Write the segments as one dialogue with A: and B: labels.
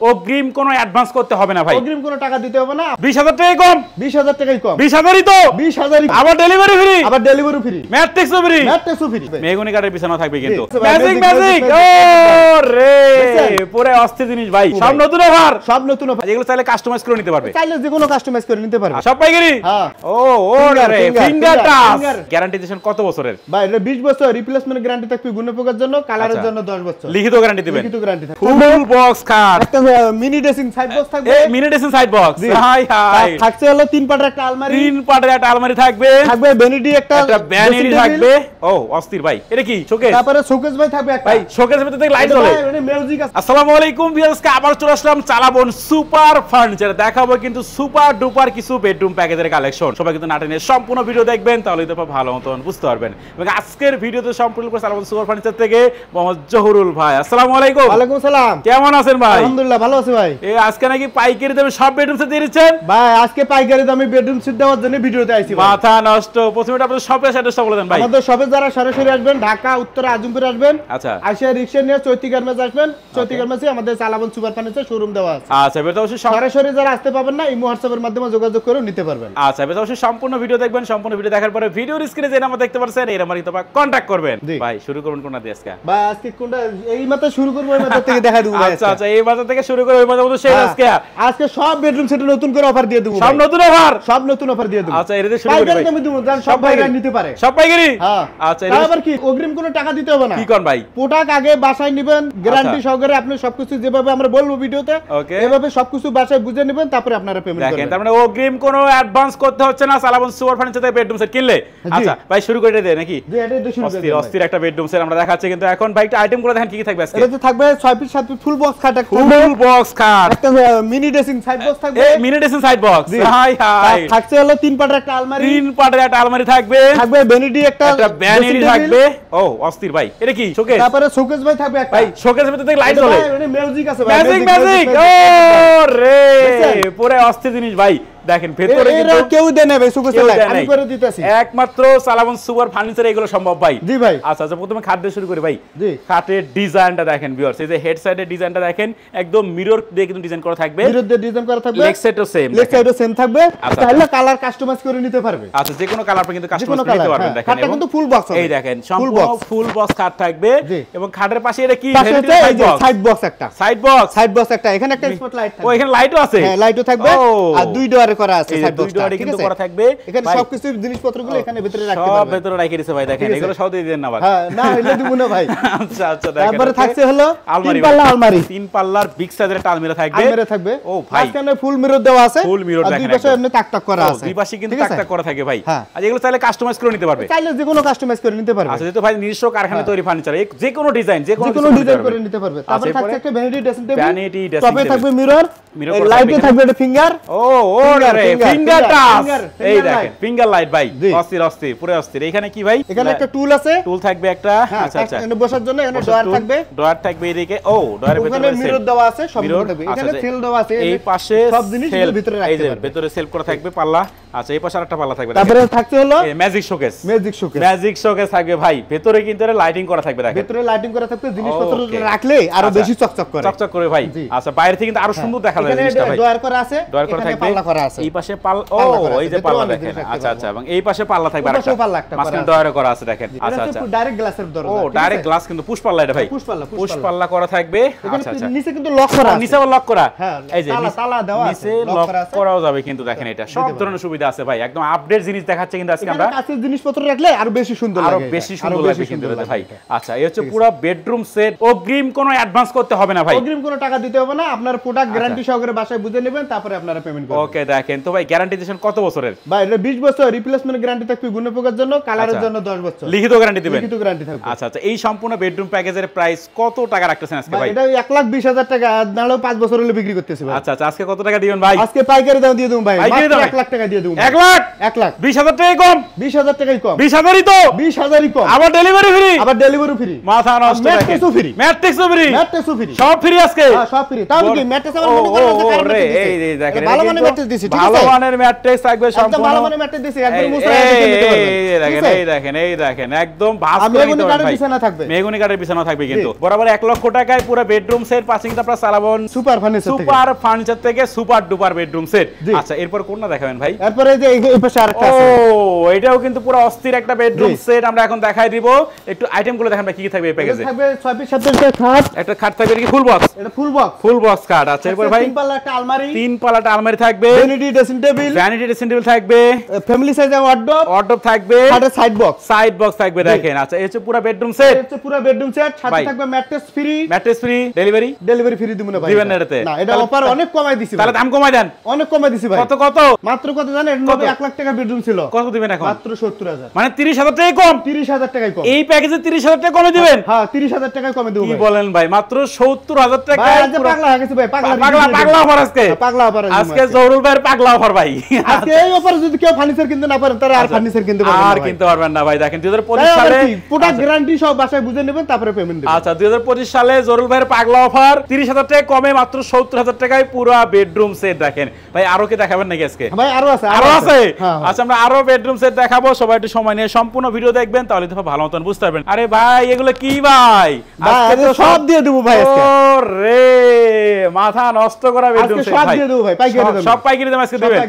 A: অগ্রিম কোনো অ্যাডভান্স করতে হবে না ভাই।
B: অগ্রিম কোনো টাকা দিতে হবে না।
A: 20,000 টাকা কম।
B: 20,000 টাকাই কম।
A: 20,000ই তো।
B: 20,000ই
A: আবার ডেলিভারি ফ্রি।
B: আবার ডেলিভারি ফ্রি।
A: ম্যাট্রিক্সও ফ্রি।
B: ম্যাট্রিক্সও ফ্রি।
A: মেগুনি কার্ডের পিছনে থাকবে কিন্তু।
B: ম্যাজিক
A: ম্যাজিক ও রে পুরো অস্থির জিনিস ভাই। সব নতুন অফার।
B: সব নতুন অফার।
A: যেগুলো চাইলে কাস্টমাইজ করে নিতে পারবে।
B: চাইলে যে কোনো কাস্টমাইজ করে নিতে পারবে।
A: সব পাইকারি?
B: হ্যাঁ।
A: ও রে ফিঙ্গার টাচ। গ্যারান্টি দিবেন কত বছরের?
B: ভাই এটা 20 বছর রিপ্লেসমেন্ট গ্যারান্টি থাকবে গুণপোকার জন্য, কালারের জন্য 10 বছর।
A: লিখিত গ্যারান্টি দিবেন।
B: লিখিত গ্যারান্টি থাকবে।
A: Full box card.
B: একটা মিনি ড্রেসিং সাইড বক্স থাকবে।
A: এই mini dressing side box. High high.
B: থাকছে হলো 3 পাটের একটা আলমারি।
A: 3 পাটের একটা আলমারি থাকবে।
B: থাকবে ভ্যানিটি একটা
A: ভ্যানিটি থাকবে। ও অস্থির ভাই। এটা কি শোকেস?
B: তারপরে শোকেস ভাই থাকবে একটা।
A: ভাই শোকেসের ভিতরে লাইট জ্বলে।
B: মানে মিউজিক আছে।
A: আসসালামু আলাইকুম ভিউয়ার্স, আবার চলে আসলাম চালাবন সুপার ফার্নিচার। দেখাবো কিন্তু সুপার ডুপার কিছু বেডরুম প্যাকেজের কালেকশন। সবাই কিন্তু নাটনের সম্পূর্ণ ভিডিও দেখবেন, তাহলেই তো ভালো মতন বুঝতে পারবেন। এবং আজকের ভিডিওতে সম্পূর্ণ করে চালাবন সুপার ফার্নিচার থেকে মোহাম্মদ জহুরুল ভাই। আসসালামু আলাইকুম।
B: ওয়ালাইকুম সালাম।
A: কেমন আছেন ভাই?
B: আলহামদুলিল্লাহ ভালো আছি ভাই।
A: এই আজকে নাকি পাইকারি দামে সব বেডরুম সেট দিয়ে দিচ্ছেন?
B: ভাই আজকে পাইকারি দামে বেডরুম সেট দেওয়ার জন্য ভিডিওতে আইছি ভাই।
A: মাথা নষ্ট। প্রথমে আপনাদের শপের অ্যাড্রেসটা বলে দেন ভাই।
B: আমাদের শপে যারা সরাসরি আসবেন, ঢাকা উত্তর আজমপুর আসবেন।
A: আচ্ছা।
B: আইসা রিকশা নিয়ে চৈতি গার্মেন্টস আসবেন। চৈতি গার্মেন্টসে আমাদের চালাবন সুপার ফার্নিচার শোরুম দেওয়া আছে।
A: আচ্ছা, এবার তো অবশ্যই
B: সরাসরি যারা আসতে পারবেন না, ইমো হোয়াটসঅ্যাপের মাধ্যমে যোগাযোগ করে নিতে পারবেন।
A: আচ্ছা, এবার অবশ্যই সম্পূর্ণ ভিডিও দেখবেন। সম্পূর্ণ ভিডিও দেখার পরে ভিডিওর স্ক্রিনে যে নাম্বার দেখতে পাচ্ছেন এই নাম্বারে তোমরা কন্টাক্ট করবেন। ভাই শুরু করুন কোনটা দিয়ে আজকে?
B: ভাই আজকে কোনটা এই মাত্র শুরু করব, ওই মাত্র থেকে দেখা দেব ভাই।
A: আচ্ছা আচ্ছা, এই মাত্র থেকে শুরু করে ওই মাত্র মতো শেষ আজকে।
B: আজকে সব বেডরুম সেটে নতুন করে অফার দিয়ে দেব।
A: সব নতুন অফার।
B: সব নতুন অফার দিয়ে দেব।
A: আচ্ছা, এর দিয়ে শুরু করি ভাই।
B: পাইকারি দামে দেব, জান সব ভাইরা নিতে পারে।
A: সব পাইকারি?
B: হ্যাঁ।
A: আচ্ছা,
B: আবার কি অগ্রিম কোনো টাকা দিতে হবে না।
A: কি কোন ভাই?
B: প্রোডাক্ট আগে বাসায় নেবেন, গ্যারান্টি সহকারে আপনি সবকিছু যেভাবে আমরা বলবো ভিডিওতে এভাবে সবকিছু বাসায় বুঝে নেবেন, তারপরে আপনারা পেমেন্ট করবেন।
A: দেখেন, তার মানে অগ্রিম কোনো অ্যাডভান্স করতে হচ্ছে না চালাবন সুপার ফার্নিচার থেকে বেডরুম সেট কিনলে। আচ্ছা ভাই শুরু করে দেন নাকি?
B: জি, এটা দিয়ে শুরু
A: অস্থির অস্থির একটা বেডরুম সেট আমরা দেখাচ্ছি কিন্তু এখন ভাই একটা আইটেম করে দেখেন কি কি থাকবে আজকে।
B: এটাতে থাকবে 6 পিস 7 পিস ফুল বক্স খাট, একটা
A: ফুল বক্স খাট,
B: একটা মিনি ড্রেসিং সাইড বক্স থাকবে।
A: এই mini dressing side box. High high.
B: থাকছে হলো 3 পাটের একটা আলমারি।
A: 3 পাটের একটা আলমারি থাকবে।
B: থাকবে ভ্যানিটি একটা
A: ভ্যানিটি থাকবে। ও অস্থির ভাই। এটা কি শোকেস?
B: তারপরে শোকেস ভাই থাকবে একটা।
A: ভাই শোকেসের ভিতরে লাইট জ্বলে।
B: মানে মিউজিক আছে ভাই।
A: ম্যাজিক ম্যাজিক ও রে পুরো অস্থির জিনিস ভাই। দেখেন ভেতরে কিন্তু
B: কেউ দেয় না ভাই, শোকেস লাইট আমি করে দিতেছি।
A: একমাত্র চালাবন সুপার ফার্নিচার এগুলো সম্ভব ভাই।
B: জি ভাই।
A: আচ্ছা আচ্ছা, প্রথমে খাট দিয়ে শুরু করি ভাই।
B: জি।
A: খাটের ডিজাইনটা দেখেন ভিউয়ার্স, এই যে হেড সাইডের ডিজাইনটা দেখেন একদম মিরর দিয়ে কিন্তু ডিজাইন করা থাকবে।
B: মিরর দিয়ে ডিজাইন করা থাকবে।
A: লেগ সাইডও সেম।
B: লেগ সাইডও সেম থাকবে। চাইলে কালার কাস্টমাইজ করে নিতে পারবে।
A: আচ্ছা, যে কোনো কালার কিন্তু কাস্টমাইজ করে নিতে পারবেন। দেখেন
B: খাটটা কিন্তু ফুল বক্স হবে।
A: এই দেখেন সম্পূর্ণ ফুল বক্স খাট থাকবে এবং খাটের পাশে এটা কি
B: সাইড বক্স একটা। সাইড বক্স একটা, এখানে একটা স্পট লাইট থাকবে।
A: ও এখানে লাইটও আছে।
B: হ্যাঁ, লাইটও থাকবে আর 2 ডোরে করা আছে সাইড বক্স।
A: কিন্তু করা থাকবে।
B: এখানে সবকিছু জিনিসপত্রগুলো এখানে ভিতরে রাখতে
A: সব
B: পারবেন।
A: ভিতরে রেখে দিয়েছে ভাই। দেখেন এগুলো সব দিয়ে দেন না ভাই।
B: হ্যাঁ, না এটা দিব না ভাই।
A: আচ্ছা আচ্ছা, দেখেন
B: তারপরে থাকছে হলো
A: আলমারি।
B: 3 পাল্লা আলমারি।
A: 3 পাল্লার বিগ সাইজের একটা আলমারি থাকবে।
B: আলমারি থাকবে।
A: ও ভাই,
B: মাঝখানে ফুল মিরর দেওয়া আছে।
A: ফুল মিরর দেখেন।
B: দুই পাশে এমনি টাক টাক করা আছে।
A: দুই পাশে কিন্তু টাক টাক করা থাকে ভাই।
B: হ্যাঁ।
A: আর এগুলো চাইলে কাস্টমাইজ করে নিতে পারবে।
B: চাইলে যে কোনো কাস্টমাইজ করে নিতে পারবে।
A: আচ্ছা, যেহেতু ভাই নিজস্ব কারখানায় তৈরি ফার্নিচার, যে কোনো ডিজাইন যে কোনো
B: ডিজাইন করে নিতে পারবে। তারপরে থাকছে একটা vanity dressing table.
A: Vanity dressing
B: টপে
A: টেবিল
B: থাকবে মিরর। লাইটে থাকবে একটা ফিঙ্গার।
A: ও রে ফিঙ্গার টাচ। এই দেখেন ফিঙ্গার লাইট ভাই। অস্থির অস্থির পুরো অস্থির। এখানে কি ভাই?
B: এখানে একটা টুল আছে।
A: টুল থাকবে একটা। আচ্ছা আচ্ছা,
B: এখানে বসার জন্য এখানে ডয়ার থাকবে।
A: ডয়ার থাকবে এদিকে। ও ডয়ারের ভিতরে
B: মিরর দেওয়া আছে, সব মিরর থাকবে। এখানে সেল দেওয়া আছে।
A: এই পাশে
B: সব জিনিস ভিতরে রাখতে পারবে।
A: এই যে ভিতরে সেলফ করা থাকবে পাল্লা। আচ্ছা, এই পাশে আরেকটা পাল্লা থাকবে।
B: তারপরে থাকছে হলো
A: magic showcase.
B: Magic showcase.
A: Magic showcase থাকবে ভাই। ভিতরে কিন্তু লাইটিং করা থাকবে। দেখেন
B: ভিতরে লাইটিং করা থাকবে, জিনিসপত্র রাখলে আরো বেশি চকচক করে।
A: চকচক করে ভাই। আচ্ছা, বাইরে থেকে কিন্তু আরো সুন্দর দেখা যায় জিনিসটা ভাই।
B: ডয়ার করা আছে।
A: ডয়ার করা থাকবে।
B: পাল্লা করা আছে।
A: এই পাশে পাল্লা। ও এই যে পাল্লা দেখেন। আচ্ছা আচ্ছা, এবং এই পাশে পাল্লা থাকবে আরেকটা। মাঝখানে ডয়ার করা আছে দেখেন। আচ্ছা আচ্ছা,
B: ডাইরেক্ট গ্লাসের দরজা।
A: ও ডাইরেক্ট গ্লাস কিন্তু পুশ পাল্লা এটা ভাই। পুশ পাল্লা করা থাকবে। আচ্ছা আচ্ছা,
B: নিচে কিন্তু লক করা আছে।
A: নিচে লক করা। এই যে
B: তালা দেওয়া আছে।
A: নিচে লক করাও যাবে কিন্তু। দেখেন এটা সব ধরনের সুবিধা আছে ভাই। একদম আপডেট জিনিস দেখাচ্ছে কিন্তু আজকে আমরা।
B: কাছের জিনিসপত্র রাখলে আরো বেশি সুন্দর লাগে।
A: আরো বেশি সুন্দর লাগবে কিন্তু ভাই। আচ্ছা, এই হচ্ছে পুরো বেডরুম সেট। অগ্রিম কোনো অ্যাডভান্স করতে হবে না ভাই।
B: অগ্রিম কোনো টাকা দিতে হবে না। আপনার প্রোডাক্ট গ্যারান্টি সহকারে বাসায় বুঝে নেবেন, তারপরে আপনারা পেমেন্ট করবেন।
A: ওকে, দেখেন তো ভাই গ্যারান্টি দিবেন কত বছরের?
B: ভাই এটা 20 বছর রিপ্লেসমেন্ট গ্যারান্টি থাকবে গুণপোকার জন্য, কালারের জন্য 10 বছর।
A: লিখিত গ্যারান্টি দিবেন?
B: লিখিত গ্যারান্টি থাকবে।
A: আচ্ছা আচ্ছা, এই সম্পূর্ণ বেডরুম প্যাকেজের প্রাইস কত টাকা রাখতেছেন আজকে ভাই?
B: এটা 1,20,000 টাকা, নাও 5 বছর হলে বিক্রি করতেছি ভাই।
A: আচ্ছা আচ্ছা, আজকে কত টাকা দিবেন ভাই?
B: আজকে পাইকারি দাম দিয়ে দেব ভাই। মাত্র 1 লাখ টাকা দিয়ে দেব।
A: 1 লাখ?
B: 1 লাখ।
A: 20,000 টাকা কম।
B: 20,000 টাকাই কম।
A: 20,000ই তো।
B: 20,000ই কম।
A: আবার ডেলিভারি ফ্রি।
B: আবার ডেলিভারি ফ্রি।
A: মাথা নষ্ট।
B: ম্যাট্রিক্সও ফ্রি।
A: ম্যাট্রিক্সও ফ্রি।
B: ম্যাট্রিক্সও ফ্রি।
A: সব ফ্রি আজকে।
B: হ্যাঁ, সব ফ্রি। তাও কি ম্যাট্রিক্স আবার মনে রে এই দেখেন ভালো মানের ম্যাট্রেস দিছি, ঠিক আছে?
A: ভালো মানের ম্যাট্রেস থাকবে সম্পূর্ণ।
B: ভালো মানের ম্যাট্রেস দিছি, একদম মুছরা নিতে পারবেন।
A: এই দেখেন একদম ভাস করে নিতে পারবেন ভাই।
B: বিছানা থাকবে,
A: মেহগনি কাঠের বিছানা থাকবে কিন্তু বরাবর 1 লক্ষ টাকায় পুরো বেডরুম সেট পাচ্ছেন কিন্তু আপনারা চালাবন সুপার ফার্নিচার থেকে সুপার ডুপার বেডরুম সেট। আচ্ছা এরপর কোনটা দেখাবেন ভাই?
B: এরপর এই যে এই পাশে আরেকটা আছে।
A: ও এটাও কিন্তু পুরো অস্থির একটা বেডরুম সেট আমরা এখন দেখাই দিব। একটু আইটেমগুলো দেখান ভাই কি কি থাকবে এই প্যাকেজে।
B: থাকবে 6 পিস 7 পিস খাট,
A: একটা খাট থাকবে কি ফুল বক্স?
B: এটা ফুল বক্স,
A: ফুল বক্স খাট। আচ্ছা এরপর ভাই
B: 3 পাল্লা একটা আলমারি,
A: 3 পাল্লাটা আলমারি থাকবে,
B: ভ্যানিটি ড্রেসিং টেবিল থাকবে,
A: ফ্যামিলি সাইজে ওয়ার্ডরোব থাকবে,
B: সাথে সাইড বক্স থাকবে।
A: দেখেন আচ্ছা এই হচ্ছে পুরো বেডরুম সেট, সাথে থাকবে ম্যাট্রেস ফ্রি, ডেলিভারি ফ্রি দিমু না ভাই, দিবেন না এটাতে? না, এটা অফার অনেক কমাই দিছি। তাহলে দাম কমাই দেন। অনেক কমাই দিছি ভাই। কত
B: মাত্র কত জানেন? 1 লাখ টাকা বেডরুম ছিল,
A: কত দিবেন এখন?
B: মাত্র 70,000।
A: মানে 30,000 টাকা কম,
B: 30,000 টাকা কম।
A: এই প্যাকেজে 30,000 টাকা কমে দিবেন?
B: হ্যাঁ 30,000 টাকা কমে দেব।
A: কি বলেন ভাই? মাত্র 70,000 টাকা।
B: পাগলা হয়ে গেছে ভাই,
A: পাগলা অফার আজকে,
B: পাগলা অফার
A: আজকে জহুরুল ভাইয়ের পাগলা অফার ভাই।
B: আজকে এই অফার যদি কেউ ফার্নিচার কিনতে না পারেন তারা আর ফার্নিচার কিনতে পারবেন না,
A: আর কিনতে পারবেন না ভাই। দেখেন 2025 সালে
B: পুরো গ্যারান্টি সব বাসায় বুঝে নেবেন, তারপরে পেমেন্ট দিবেন।
A: আচ্ছা 2025 সালে জহুরুল ভাইয়ের পাগলা অফার 30,000 টাকা কমে মাত্র 70,000 টাকায় পুরো বেডরুম সেট। দেখেন ভাই আরো কি দেখাবেন নাকি আজকে?
B: ভাই আরো আছে,
A: আরো আছে। আচ্ছা আমরা আরো বেডরুম সেট দেখাবো, সবাই একটু সময় নিয়ে সম্পূর্ণ ভিডিও দেখবেন, তাহলে তো ভালো মতন বুঝতে পারবেন। আরে ভাই এগুলো কি ভাই?
B: আজকে তো সব দিয়ে দেব ভাই আজকে।
A: ওরে মাথা নষ্ট করা বেডরুম সেট ভাই,
B: সব দিয়ে দেব ভাই, পাইকারি দাম,
A: সব পাইকারি দাম আজকে দিবেন।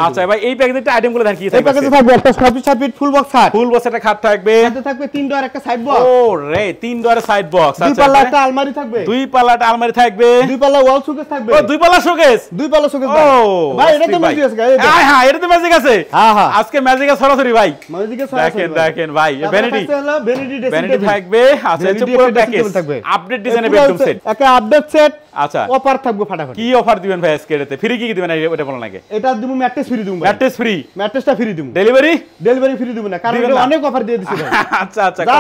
A: আচ্ছা ভাই এই প্যাকেজের আইটেমগুলো দেখেন কি থাকবে?
B: এই প্যাকেজে থাকবে একটা 6 পিস ফুল বক্স খাট,
A: ফুল বক্স একটা খাট থাকবে,
B: সাথে থাকবে 3 ডোর একটা সাইড বক্স।
A: ওরে 3 ডোরের সাইড বক্স।
B: আচ্ছা 2 পাল্লা একটা আলমারি থাকবে,
A: 2 পাল্লা একটা আলমারি থাকবে,
B: 2 পাল্লা ওয়াল শোকেস থাকবে।
A: ও 2 পাল্লা শোকেস,
B: 2 পাল্লা শোকেস ভাই, এটা তো ম্যাজিক আছে।
A: হ্যাঁ হ্যাঁ এটা তো ম্যাজিক আছে।
B: হ্যাঁ হ্যাঁ
A: আজকে ম্যাজিক আছে সরাসরি ভাই,
B: ম্যাজিক আছে সরাসরি।
A: দেখেন ভাই ভ্যানিটি থাকবে। আচ্ছা এটা পুরো প্যাকেজ আপডেট ডিজাইনের বেডরুম সেট,
B: একটা আপডেট সেট।
A: আচ্ছা
B: অফার থাকবে ফাটাফাটি।
A: কি অফার দিবেন ভাই আজকে এটাতে? ফ্রি কি দিবেন এটা বলেন আগে।
B: এটা দিমু ম্যাট্রেস ফ্রি দিমু ভাই, ম্যাট্রেসটা ফ্রি দিমু।
A: ডেলিভারি
B: ফ্রি দিমু না, কারণ এটা অনেক অফার দিয়ে দিছি ভাই।
A: আচ্ছা আচ্ছা
B: যা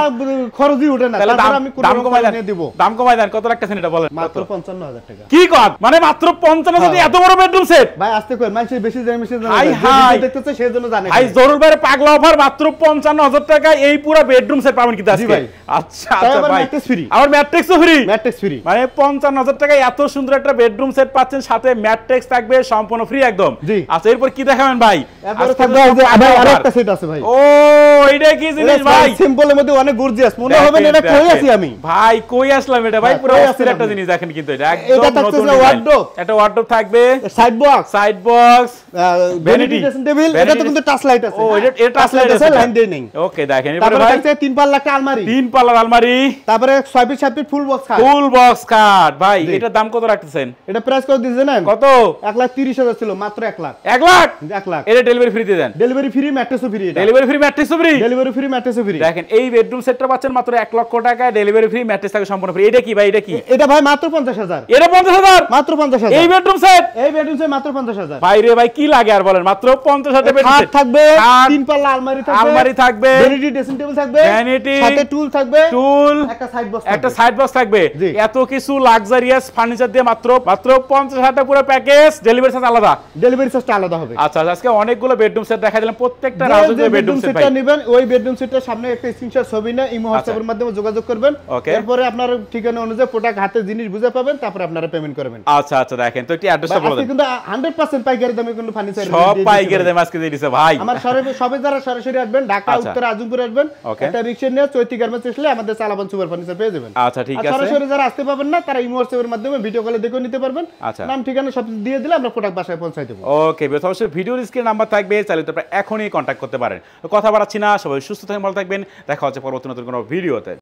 B: খরচই ওঠে না, তাহলে আমি কোন
A: দাম কমাই দেন,
B: দেব।
A: দাম কমাই দেন। কত রাখতেছেন এটা বলেন?
B: মাত্র 55,000 টাকা।
A: কি কর মানে মাত্র 55,000 এত বড় বেডরুম সেট
B: ভাই? আস্তে কই, মানুষ বেশি জানে, দেখতেছে সেজন্য জানে
A: ভাই। জহুরুল ভাইয়ের পাগলা অফার মাত্র 55,000 টাকা এই পুরো বেডরুম সেট পাবেন কিন্তু আজকে। আচ্ছা আচ্ছা ভাই আর ম্যাট্রিক্সও ফ্রি, মানে 55,000 টাকায় এত সুন্দর একটা বেডরুম সেট পাচ্ছেন, সাথে ম্যাট্রিক্স থাকবে সম্পূর্ণ ফ্রি একদম। আচ্ছা এরপর কি দেখাবেন ভাই?
B: এরপর থাকবে যে আরেকটা সেট আছে ভাই।
A: ও এইটা কি জিনিস ভাই?
B: সিম্পলের মধ্যে অনেক গর্জিয়াস মনে হবে না, এটা কই আছি আমি
A: ভাই? কই আসলাম এটা ভাই? পুরো অস্থির একটা জিনিস দেখেন কিন্তু এটা একদম নতুন ওয়ার্ডরোব। একটা ওয়ার্ডরোব থাকবে, side box, vanity dressing table. এটা তো কিন্তু টাচ লাইট আছে। ও এটা টাচ লাইট আছে, লাইন দেই নেই। ওকে দেখেন এবারে ভাই
B: 3 পাল্লা একটা আলমারি,
A: 3 পাল্লার আলমারি,
B: তারপরে 6 পিস 7 পিস ফুল বক্স খাট।
A: ভাই এটার দাম কত রাখতেছেন?
B: এটা প্রাইস কত দিয়েছেন জানেন? কত? 1,30,000 ছিল, মাত্র 1 লাখ।
A: 1 লাখ এটা ডেলিভারি ফ্রি দিয়ে দেন। ডেলিভারি ফ্রি ম্যাট্রেসও ফ্রি। দেখেন এই বেডরুম সেটটা পাচ্ছেন মাত্র 1 লক্ষ টাকায়, ডেলিভারি ফ্রি, ম্যাট্রেস থাকে সম্পূর্ণ ফ্রি। এটা কি ভাই? এটা কি?
B: এটা ভাই মাত্র 50,000।
A: এটা 50,000
B: মাত্র 50,000
A: এই বেডরুম সেট
B: মাত্র 50,000
A: ভাই রে ভাই কি লাগে আর বলেন? মাত্র 50,000 বেডরুম সেট
B: থাকবে, 3 পাল্লা আলমারি থাকবে, ভ্যানিটি ড্রেসিং টেবিল থাকবে, সাথে টুল থাকবে, একটা সাইড বক্স থাকবে। এত কিছু লাক্সারিয়াস ফার্নিচার দিয়ে মাত্র 50,000 টাকা পুরো প্যাকেজ, ডেলিভারি চার্জটা আলাদা হবে। আচ্ছা আজকে অনেকগুলো বেডরুম সেট দেখা দিলাম, প্রত্যেকটা রাজকীয় বেডরুম সেট ভাই। নেবেন ওই বেডরুম সেটটার সামনে একটা স্ক্রিনশট ছবি না ইমো হোয়াটসঅ্যাপের মাধ্যমে যোগাযোগ করবেন। এরপরে আপনার ঠিকানা অনুযায়ী প্রোডাক্ট হাতে জিনিস বুঝে পাবেন, তারপরে আপনারা পেমেন্ট করবেন।
A: আচ্ছা আচ্ছা দেখেন তো একটু অ্যাড্রেসটা বলে দেন।
B: কিন্তু 100% পাইকারি দামে কিন্তু ফার্নিচার
A: সব পাইকারি দামে আজকে দিয়ে দিছে ভাই।
B: আমার সবে যারা সরাসরি আসবেন, ঢাকা উত্তর আজমপুর আসবেন, একটা রিকশা নিয়ে চৈতি গার্মেন্টস আসলে আমাদের চালাবন সুপার ফার্নিচার পেয়ে যাবেন।
A: আচ্ছা ঠিক আছে।
B: সরাসরি যারা আসতে পারবেন না তারা ইমো হোয়াটসঅ্যাপের মাধ্যমে ভিডিও কলে দেখে নিতে পারবেন। নাম ঠিকানা সব দিয়ে দিলে আমরা প্রোডাক্ট বাসায় পৌঁছাই দেব।
A: ওকে অবশ্যই ভিডিওর স্ক্রিনে নাম্বার থাকবে, চাইলে আপনারা এখনই কন্টাক্ট করতে পারেন। কথা বাড়াচ্ছি না, সবাই সুস্থ থাকবেন, ভালো থাকবেন। দেখা হচ্ছে পরবর্তী নতুন কোনো ভিডিওতে।